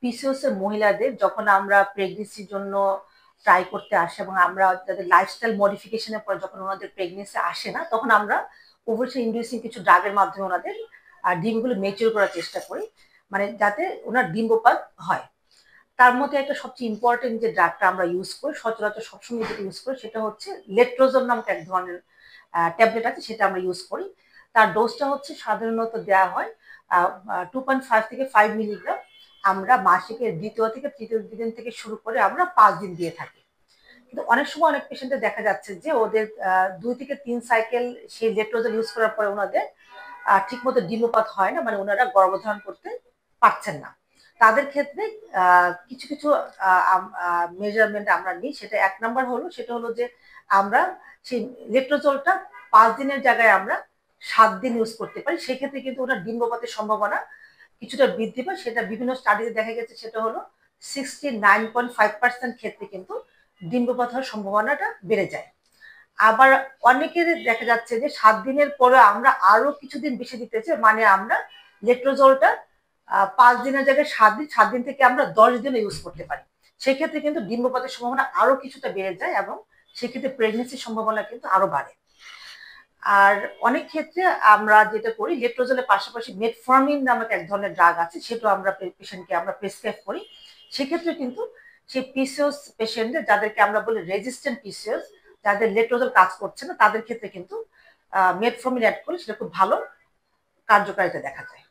PCOS এর মহিলাদের যখন আমরা প্রেগনেন্সির জন্য ট্রাই করতে আসে এবং আমরা তাদের লাইফস্টাইল মডিফিকেশনের পর যখন ওনাদের প্রেগনেন্সি আসে না, তখন আমরা ওভারসে ইন্ডিউসিং কিছু ড্রাগের মাধ্যমে ওনাদের ডিমগুলো মেচিউর করার চেষ্টা করি, মানে যাতে ওনার ডিম্বপাত হয়। তার মধ্যে একটা সবচেয়ে ইম্পর্টেন্ট যে ড্রাগটা আমরা ইউজ করি, সচরাচর সবসময় যেটা ইউজ করি, সেটা হচ্ছে লেট্রোজোল নামক এক ধরনের ট্যাবলেট আছে, সেটা আমরা ইউজ করি। তার ডোজটা হচ্ছে সাধারণত দেওয়া হয় 2.5 থেকে 5 মিলিগ্রাম। আমরা মাসিকের দ্বিতীয় থেকে তৃতীয় দিন থেকে শুরু করে আমরা 5 দিন দিয়ে থাকি। কিন্তু অনেক সময় অনেক পেশেন্টে দেখা যাচ্ছে যে ওদের 2 থেকে 3 সাইকেল সেই লেট্রোজেল ইউজ করার পরে ওনাদের ঠিক মতো ডিম্বপাত হয় না, মানে ওনারা গর্ভধারণ করতে পারছেন না। তাদের ক্ষেত্রে কিছু কিছু মেজারমেন্ট আমরা নিই। সেটা 1 নাম্বার হলো, সেটা হলো যে আমরা সেই লেট্রোজলটা 5 দিনের জায়গায় আমরা 7 দিন ইউজ করতে পারি। সেক্ষেত্রে কিন্তু ওনার ডিম্বপাতের সম্ভাবনা কিছুটা বৃদ্ধি পায়। সেটা বিভিন্ন স্টাডিতে দেখা গেছে, সেটা হলো 69.5% ক্ষেত্রে কিন্তু ডিম্বপাত হওয়ার সম্ভাবনাটা বেড়ে যায়। আবার অনেকের দেখা যাচ্ছে যে 7 দিনের পরে আমরা আরো কিছুদিন বেশি দিতে চাই, মানে আমরা লেট্রোজলটা 5 দিনের জায়গায় 7 দিন, 7 দিন থেকে আমরা 10 দিনও ইউজ করতে পারি। সেক্ষেত্রে কিন্তু ডিম্বপাতের সম্ভাবনা আরো কিছুটা বেড়ে যায় এবং সেক্ষেত্রে প্রেগনেন্সির সম্ভাবনা কিন্তু আরো বাড়ে। আর অনেক ক্ষেত্রে আমরা যেটা করি, লেট্রোজলের পাশাপাশি মেটফর্মিন নামক এক ধরনের ড্রাগ আছে, সেটা আমরা পেশেন্টকে আমরা প্রেসক্রাইব করি। সেক্ষেত্রে কিন্তু সেই পিসিওএস পেশেন্টদের, যাদেরকে আমরা বলি রেজিস্ট্যান্ট পিসিওএস, যাদের লেট্রোজল কাজ করছে না, তাদের ক্ষেত্রে কিন্তু মেটফর্মিন অ্যাড করলে সেটা খুব ভালো কার্যকারিতা দেখা যায়।